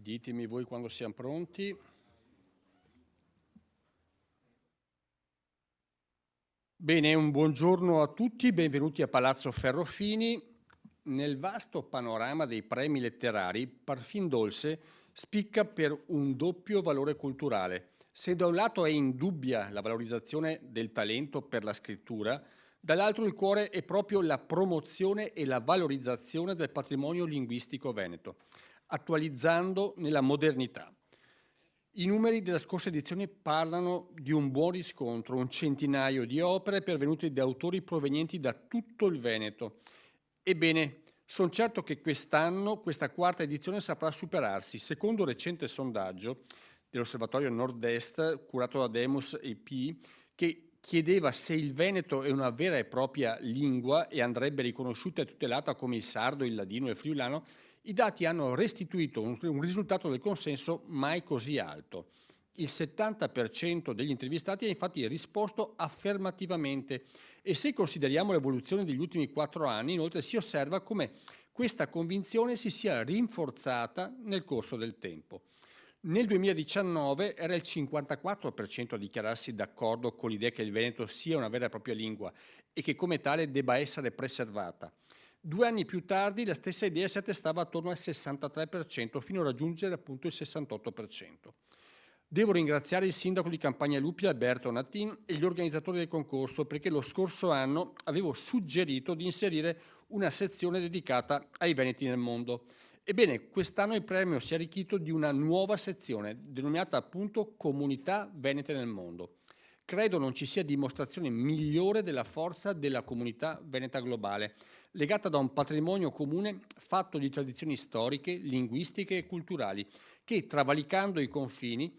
Ditemi voi quando siamo pronti. Bene, un buongiorno a tutti, benvenuti a Palazzo Ferrofini. Nel vasto panorama dei premi letterari, Parfin Dolce spicca per un doppio valore culturale. Se da un lato è indubbia la valorizzazione del talento per la scrittura, dall'altro il cuore è proprio la promozione e la valorizzazione del patrimonio linguistico veneto, attualizzando nella modernità. I numeri della scorsa edizione parlano di un buon riscontro, un centinaio di opere pervenute da autori provenienti da tutto il Veneto. Ebbene, sono certo che quest'anno questa quarta edizione saprà superarsi. Secondo un recente sondaggio dell'Osservatorio Nord-Est, curato da Demos EP, che chiedeva se il Veneto è una vera e propria lingua e andrebbe riconosciuta e tutelata come il sardo, il ladino e il friulano, i dati hanno restituito un risultato del consenso mai così alto. Il 70% degli intervistati ha infatti risposto affermativamente e se consideriamo l'evoluzione degli ultimi 4 anni, inoltre si osserva come questa convinzione si sia rinforzata nel corso del tempo. Nel 2019 era il 54% a dichiararsi d'accordo con l'idea che il Veneto sia una vera e propria lingua e che come tale debba essere preservata. 2 anni più tardi la stessa idea si attestava attorno al 63% fino a raggiungere appunto il 68%. Devo ringraziare il sindaco di Campagna Lupi Alberto Natin e gli organizzatori del concorso perché lo scorso anno avevo suggerito di inserire una sezione dedicata ai veneti nel mondo. Ebbene, quest'anno il premio si è arricchito di una nuova sezione denominata appunto Comunità Venete nel mondo. Credo non ci sia dimostrazione migliore della forza della comunità veneta globale, legata da un patrimonio comune fatto di tradizioni storiche, linguistiche e culturali, che travalicando i confini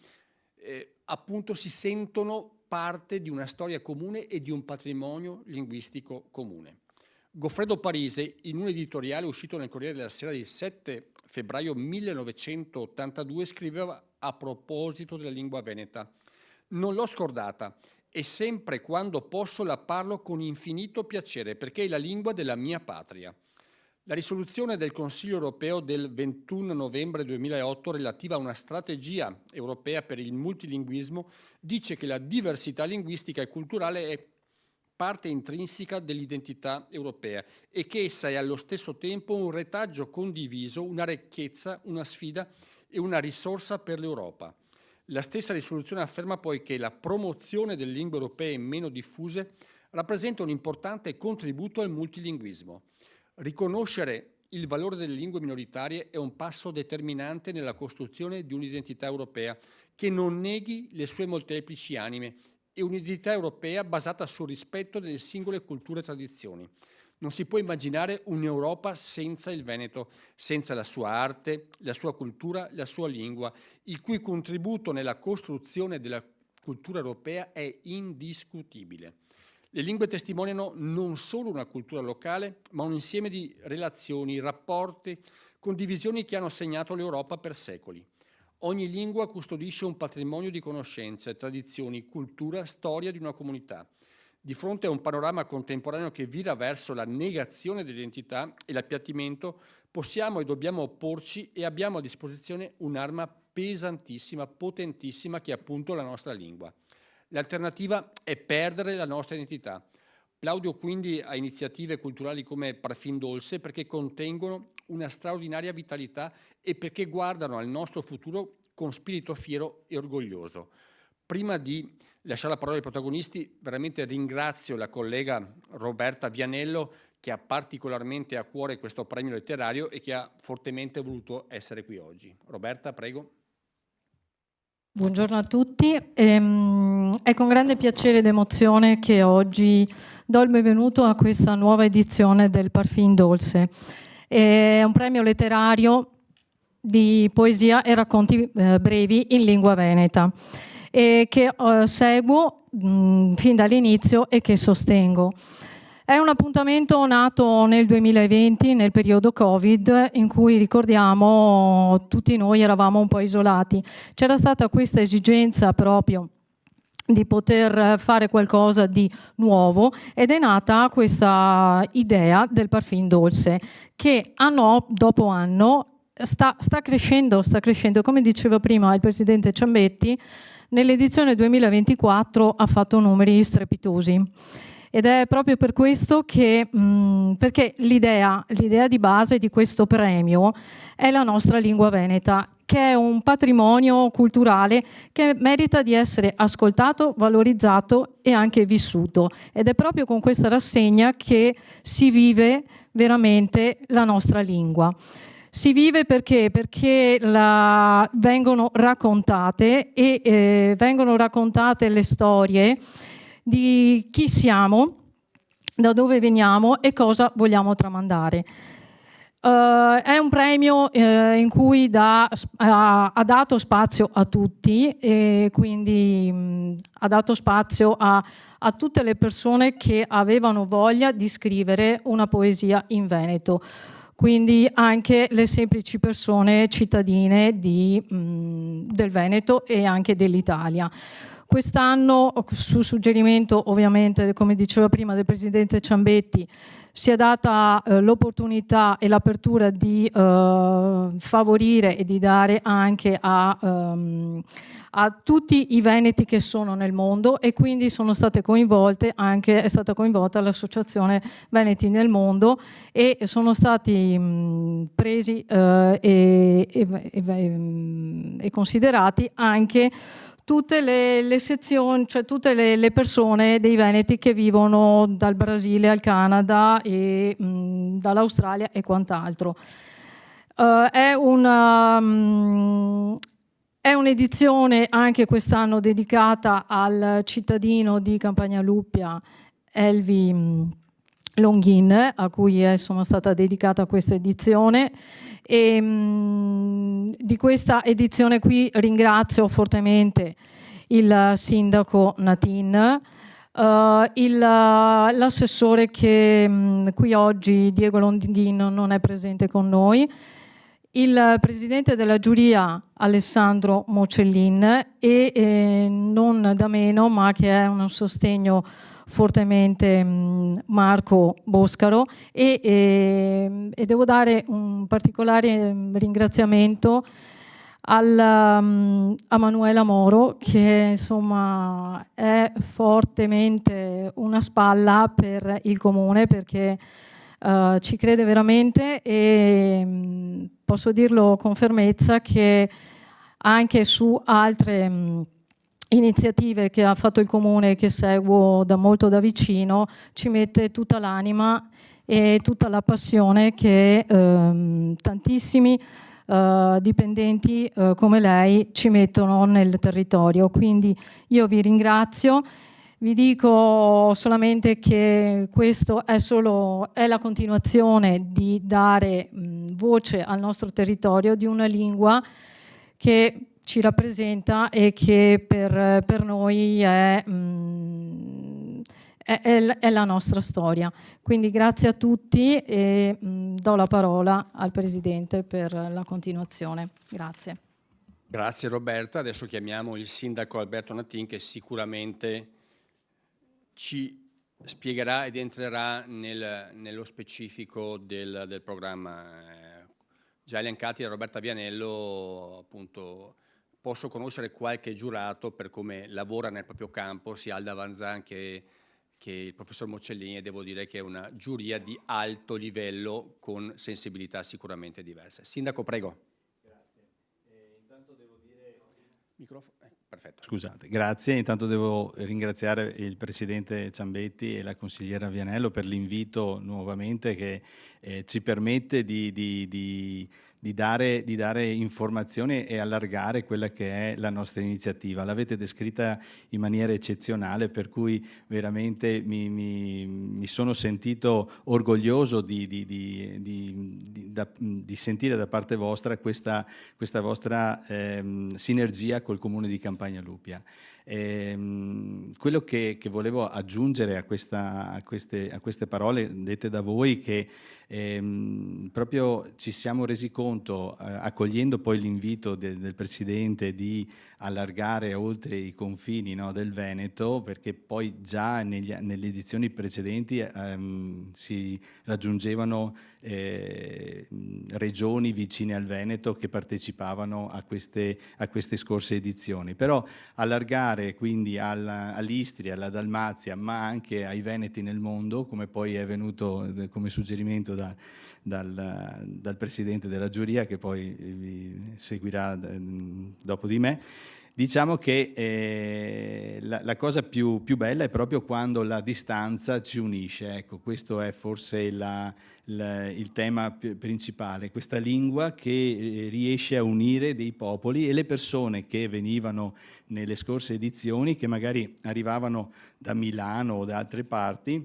appunto si sentono parte di una storia comune e di un patrimonio linguistico comune. Goffredo Parise, in un editoriale uscito nel Corriere della Sera del 7 febbraio 1982, scriveva a proposito della lingua veneta: non l'ho scordata e sempre quando posso la parlo con infinito piacere perché è la lingua della mia patria. La risoluzione del Consiglio europeo del 21 novembre 2008 relativa a una strategia europea per il multilinguismo dice che la diversità linguistica e culturale è parte intrinseca dell'identità europea e che essa è allo stesso tempo un retaggio condiviso, una ricchezza, una sfida e una risorsa per l'Europa. La stessa risoluzione afferma poi che la promozione delle lingue europee meno diffuse rappresenta un importante contributo al multilinguismo. Riconoscere il valore delle lingue minoritarie è un passo determinante nella costruzione di un'identità europea che non neghi le sue molteplici anime e un'identità europea basata sul rispetto delle singole culture e tradizioni. Non si può immaginare un'Europa senza il Veneto, senza la sua arte, la sua cultura, la sua lingua, il cui contributo nella costruzione della cultura europea è indiscutibile. Le lingue testimoniano non solo una cultura locale, ma un insieme di relazioni, rapporti, condivisioni che hanno segnato l'Europa per secoli. Ogni lingua custodisce un patrimonio di conoscenze, tradizioni, cultura, storia di una comunità. Di fronte a un panorama contemporaneo che vira verso la negazione dell'identità e l'appiattimento, possiamo e dobbiamo opporci e abbiamo a disposizione un'arma pesantissima, potentissima, che è appunto la nostra lingua. L'alternativa è perdere la nostra identità. Plaudo quindi a iniziative culturali come Parfin Dolce perché contengono una straordinaria vitalità e perché guardano al nostro futuro con spirito fiero e orgoglioso. Prima di lasciare la parola ai protagonisti, veramente ringrazio la collega Roberta Vianello che ha particolarmente a cuore questo premio letterario e che ha fortemente voluto essere qui oggi. Roberta, prego. Buongiorno a tutti, è con grande piacere ed emozione che oggi do il benvenuto a questa nuova edizione del Parfin Dolce. È un premio letterario di poesia e racconti brevi in lingua veneta che seguo fin dall'inizio e che sostengo. È un appuntamento nato nel 2020, nel periodo Covid, in cui ricordiamo tutti noi eravamo un po' isolati. C'era stata questa esigenza proprio di poter fare qualcosa di nuovo ed è nata questa idea del Parfin Dolce che anno dopo anno sta crescendo, come diceva prima il Presidente Ciambetti, nell'edizione 2024 ha fatto numeri strepitosi. Ed è proprio per questo che, perché l'idea di base di questo premio è la nostra lingua veneta, che è un patrimonio culturale che merita di essere ascoltato, valorizzato e anche vissuto. Ed è proprio con questa rassegna che si vive veramente la nostra lingua. Si vive perché vengono raccontate vengono raccontate le storie di chi siamo, da dove veniamo e cosa vogliamo tramandare. È un premio in cui ha dato spazio a tutti e quindi ha dato spazio a tutte le persone che avevano voglia di scrivere una poesia in Veneto, quindi anche le semplici persone cittadine del Veneto e anche dell'Italia. Quest'anno, su suggerimento ovviamente, come diceva prima, del Presidente Ciambetti, si è data l'opportunità e l'apertura di favorire e di dare anche a tutti i veneti che sono nel mondo, e quindi sono state coinvolte è stata coinvolta l'Associazione Veneti nel Mondo, e sono stati presi e considerati anche tutte le sezioni, cioè tutte le persone dei veneti che vivono dal Brasile al Canada e dall'Australia e quant'altro. È un'edizione anche quest'anno dedicata al cittadino di Campagnaluppia, Elvi Longhin, a cui è stata dedicata questa edizione. E di questa edizione qui ringrazio fortemente il sindaco Natin, l'assessore che qui oggi, Diego Longhin, non è presente con noi, il presidente della giuria Alessandro Mocellin e non da meno, ma che è un sostegno fortemente, Marco Boscaro, e devo dare un particolare ringraziamento a Manuela Moro, che insomma è fortemente una spalla per il comune, perché ci crede veramente, e posso dirlo con fermezza che anche su altre iniziative che ha fatto il comune, che seguo molto da vicino, ci mette tutta l'anima e tutta la passione che tantissimi dipendenti come lei ci mettono nel territorio. Quindi io vi ringrazio, vi dico solamente che questo è la continuazione di dare voce al nostro territorio, di una lingua che ci rappresenta e che per noi è la nostra storia. Quindi grazie a tutti e do la parola al Presidente per la continuazione. Grazie. Grazie Roberta. Adesso chiamiamo il sindaco Alberto Natin, che sicuramente ci spiegherà ed entrerà nello specifico del programma. Già elencati da Roberta Vianello, appunto, posso conoscere qualche giurato per come lavora nel proprio campo, sia Alda Vanzan che il professor Mocellini, e devo dire che è una giuria di alto livello con sensibilità sicuramente diverse. Sindaco, prego. Grazie. Intanto devo dire... Microfono. Perfetto. Scusate, grazie. Intanto devo ringraziare il Presidente Ciambetti e la Consigliera Vianello per l'invito nuovamente, che ci permette di dare informazioni e allargare quella che è la nostra iniziativa. L'avete descritta in maniera eccezionale, per cui veramente mi sono sentito orgoglioso di sentire da parte vostra questa vostra sinergia col Comune di Campagnaluppia. Quello che volevo aggiungere a queste parole dette da voi, che proprio ci siamo resi conto, accogliendo poi l'invito del Presidente di allargare oltre i confini, no, del Veneto, perché poi già nelle edizioni precedenti si raggiungevano regioni vicine al Veneto che partecipavano a queste scorse edizioni. Però allargare quindi all'Istria, alla Dalmazia, ma anche ai Veneti nel mondo, come poi è venuto come suggerimento dal Presidente della giuria, che poi vi seguirà dopo di me. Diciamo che la cosa più bella è proprio quando la distanza ci unisce. Ecco, questo è forse il tema principale, questa lingua che riesce a unire dei popoli, e le persone che venivano nelle scorse edizioni, che magari arrivavano da Milano o da altre parti,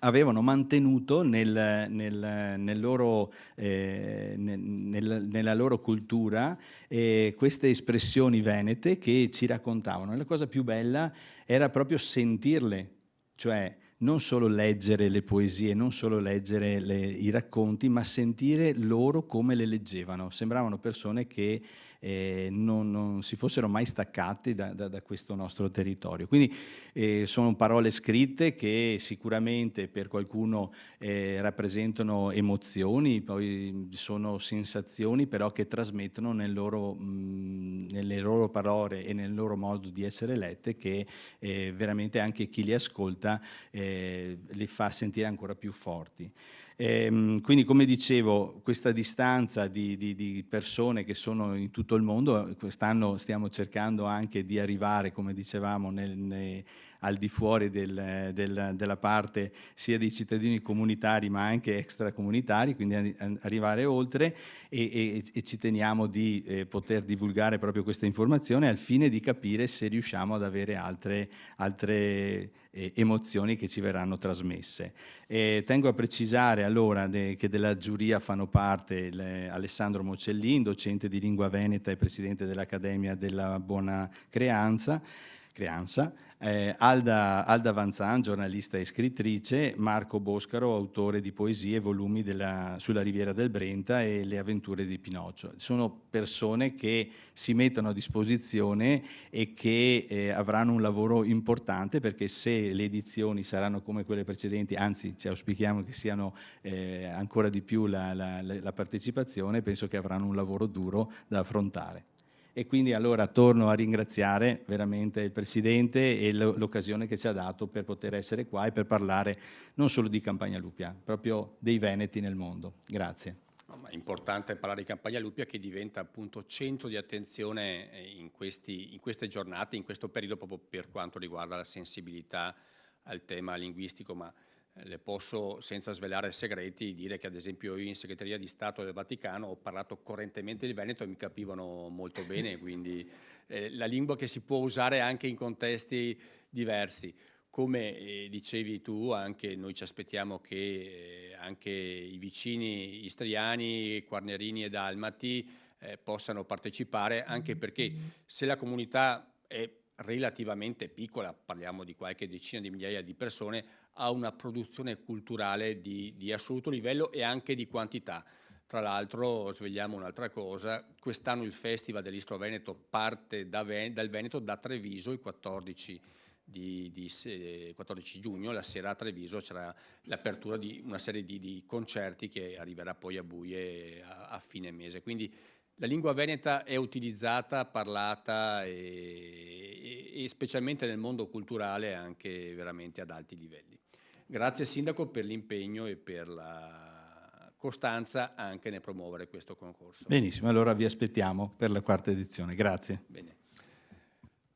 avevano mantenuto nella loro cultura queste espressioni venete che ci raccontavano. E la cosa più bella era proprio sentirle, cioè non solo leggere le poesie, non solo leggere i racconti, ma sentire loro come le leggevano. Sembravano persone che non si fossero mai staccati da questo nostro territorio. Quindi sono parole scritte che sicuramente per qualcuno rappresentano emozioni, poi sono sensazioni però che trasmettono nelle loro parole e nel loro modo di essere lette, che veramente anche chi li ascolta li fa sentire ancora più forti. Quindi, come dicevo, questa distanza di persone che sono in tutto il mondo, quest'anno stiamo cercando anche di arrivare, come dicevamo, al di fuori della parte sia dei cittadini comunitari ma anche extracomunitari, quindi arrivare oltre, e ci teniamo di poter divulgare proprio questa informazione al fine di capire se riusciamo ad avere altre emozioni che ci verranno trasmesse. Tengo a precisare allora che della giuria fanno parte Alessandro Mocellin, docente di lingua veneta e presidente dell'Accademia della Buona Creanza, Alda Vanzan, giornalista e scrittrice, Marco Boscaro, autore di poesie e volumi sulla Riviera del Brenta e le avventure di Pinocchio. Sono persone che si mettono a disposizione e che avranno un lavoro importante, perché se le edizioni saranno come quelle precedenti, anzi ci auspichiamo che siano ancora di più la partecipazione, penso che avranno un lavoro duro da affrontare. E quindi allora torno a ringraziare veramente il Presidente e l'occasione che ci ha dato per poter essere qua e per parlare non solo di Campagna Lupia, proprio dei Veneti nel mondo. Grazie. No, ma è importante parlare di Campagna Lupia, che diventa appunto centro di attenzione in queste giornate, in questo periodo, proprio per quanto riguarda la sensibilità al tema linguistico, ma le posso, senza svelare segreti, dire che ad esempio io in segreteria di Stato del Vaticano ho parlato correntemente il veneto e mi capivano molto bene, quindi la lingua che si può usare anche in contesti diversi. Come dicevi tu, anche noi ci aspettiamo che anche i vicini istriani, quarnerini e dalmati possano partecipare, anche perché se la comunità è relativamente piccola, parliamo di qualche decina di migliaia di persone, ha una produzione culturale di assoluto livello e anche di quantità. Tra l'altro svegliamo un'altra cosa: quest'anno il Festival dell'Istro Veneto parte dal Veneto, da Treviso, il 14 giugno, la sera a Treviso c'era l'apertura di una serie di concerti che arriverà poi a Buie a fine mese. Quindi la lingua veneta è utilizzata, parlata e specialmente nel mondo culturale anche veramente ad alti livelli. Grazie Sindaco per l'impegno e per la costanza anche nel promuovere questo concorso. Benissimo, allora vi aspettiamo per la quarta edizione. Grazie. Bene.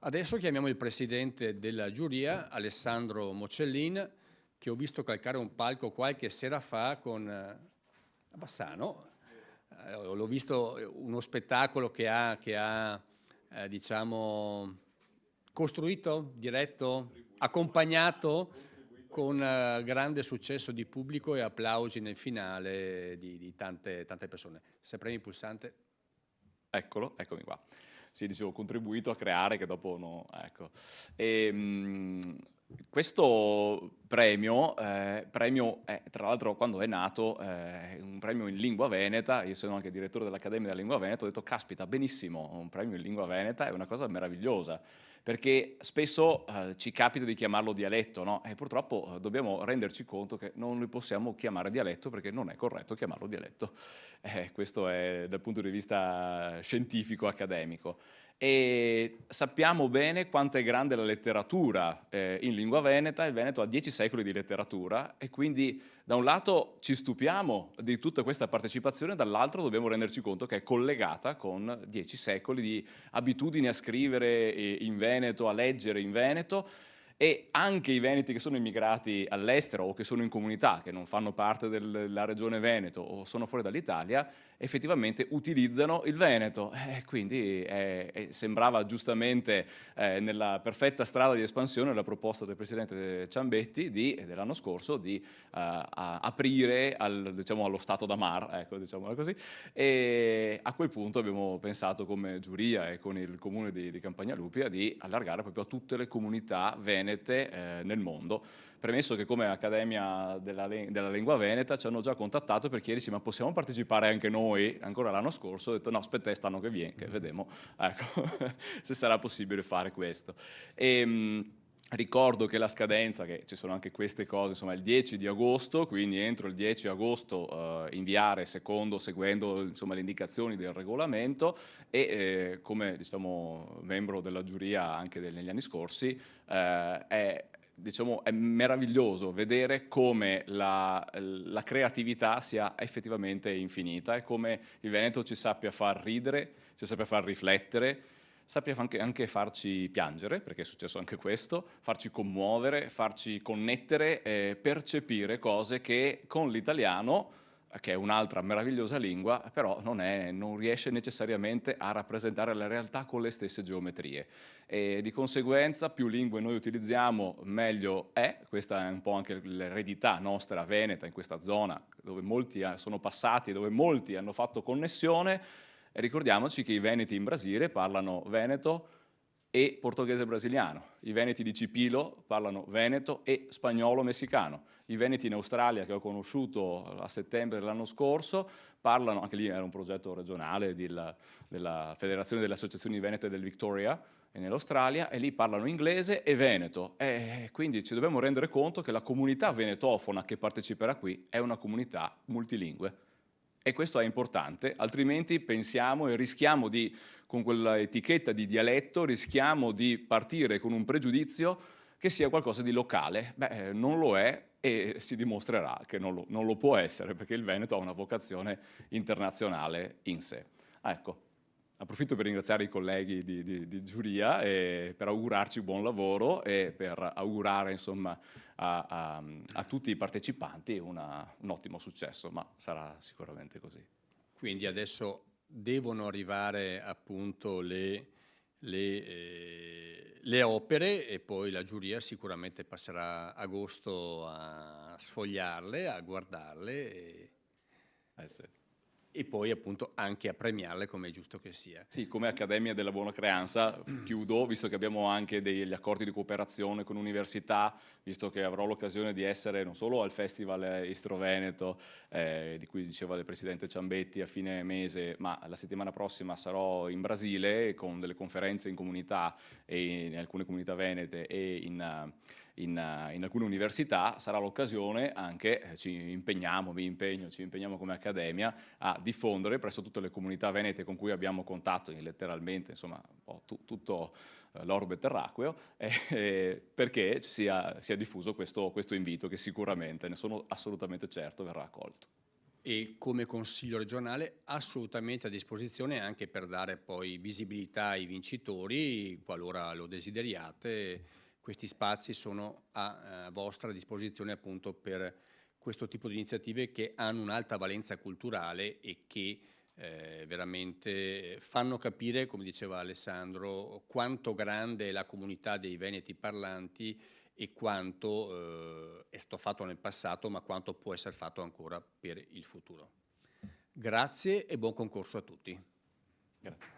Adesso chiamiamo il Presidente della giuria, Alessandro Mocellin, che ho visto calcare un palco qualche sera fa a Bassano. L'ho visto, uno spettacolo che ha diciamo, costruito, diretto, accompagnato con grande successo di pubblico e applausi nel finale di tante persone. Se premi il pulsante. Eccolo, eccomi qua. Sì, dicevo, ho contribuito a creare, che dopo no, ecco. Questo premio è, tra l'altro, quando è nato, è un premio in lingua veneta. Io sono anche direttore dell'Accademia della Lingua Veneta, ho detto caspita, benissimo, un premio in lingua veneta è una cosa meravigliosa, perché spesso ci capita di chiamarlo dialetto, no? E purtroppo dobbiamo renderci conto che non lo possiamo chiamare dialetto perché non è corretto chiamarlo dialetto. Questo è dal punto di vista scientifico, accademico. E sappiamo bene quanto è grande la letteratura in lingua veneta. Il Veneto ha 10 secoli di letteratura e quindi da un lato ci stupiamo di tutta questa partecipazione, dall'altro dobbiamo renderci conto che è collegata con 10 secoli di abitudini a scrivere in Veneto, a leggere in Veneto, e anche i veneti che sono immigrati all'estero o che sono in comunità, che non fanno parte della regione Veneto o sono fuori dall'Italia, effettivamente utilizzano il Veneto. Quindi sembrava giustamente nella perfetta strada di espansione la proposta del Presidente Ciambetti dell'anno scorso di aprire diciamo, allo Stato da Mar, ecco, diciamola così, e a quel punto abbiamo pensato come giuria e con il comune di Campagnalupia di allargare proprio a tutte le comunità venete nel mondo. Premesso che come Accademia della Lingua Veneta ci hanno già contattato per chiedersi ma possiamo partecipare anche noi, ancora l'anno scorso, ho detto no, aspetta, stanno che viene, che vediamo, ecco, se sarà possibile fare questo. Ricordo che la scadenza, che ci sono anche queste cose, insomma, è il 10 di agosto, quindi entro il 10 agosto inviare seguendo insomma, le indicazioni del regolamento e come diciamo, membro della giuria anche negli anni scorsi diciamo, è meraviglioso vedere come la creatività sia effettivamente infinita e come il Veneto ci sappia far ridere, ci sappia far riflettere, sappia anche farci piangere, perché è successo anche questo, farci commuovere, farci connettere, percepire cose che con l'italiano, che è un'altra meravigliosa lingua, però non riesce necessariamente a rappresentare la realtà con le stesse geometrie. E di conseguenza più lingue noi utilizziamo meglio è. Questa è un po' anche l'eredità nostra veneta in questa zona dove molti sono passati, dove molti hanno fatto connessione. E ricordiamoci che i veneti in Brasile parlano veneto e portoghese brasiliano, i veneti di Cipilo parlano veneto e spagnolo messicano, i veneti in Australia che ho conosciuto a settembre dell'anno scorso parlano, anche lì era un progetto regionale della Federazione delle Associazioni Venete del Victoria e nell'Australia, e lì parlano inglese e veneto, e quindi ci dobbiamo rendere conto che la comunità venetofona che parteciperà qui è una comunità multilingue. E questo è importante, altrimenti pensiamo e rischiamo di, con quella etichetta di dialetto, rischiamo di partire con un pregiudizio che sia qualcosa di locale. Beh, non lo è e si dimostrerà che non lo può essere, perché il Veneto ha una vocazione internazionale in sé. Ecco, approfitto per ringraziare i colleghi di giuria e per augurarci buon lavoro e per augurare insomma a tutti i partecipanti un ottimo successo, ma sarà sicuramente così. Quindi adesso devono arrivare appunto le opere e poi la giuria sicuramente passerà agosto a sfogliarle, a guardarle Sì. e poi appunto anche a premiarle come è giusto che sia. Sì, come Accademia della Buona Creanza chiudo, visto che abbiamo anche degli accordi di cooperazione con università, visto che avrò l'occasione di essere non solo al Festival Istro Veneto, di cui diceva il Presidente Ciambetti a fine mese, ma la settimana prossima sarò in Brasile con delle conferenze in comunità e in alcune comunità venete e in alcune università, sarà l'occasione anche, ci impegniamo come Accademia a diffondere presso tutte le comunità venete con cui abbiamo contatto letteralmente, insomma, un po' tutto l'orbe terracqueo, perché sia diffuso questo invito che sicuramente, ne sono assolutamente certo, verrà accolto. E come Consiglio regionale assolutamente a disposizione anche per dare poi visibilità ai vincitori, qualora lo desideriate. Questi spazi sono a vostra disposizione appunto per questo tipo di iniziative che hanno un'alta valenza culturale e che veramente fanno capire, come diceva Alessandro, quanto grande è la comunità dei veneti parlanti e quanto è stato fatto nel passato, ma quanto può essere fatto ancora per il futuro. Grazie e buon concorso a tutti. Grazie.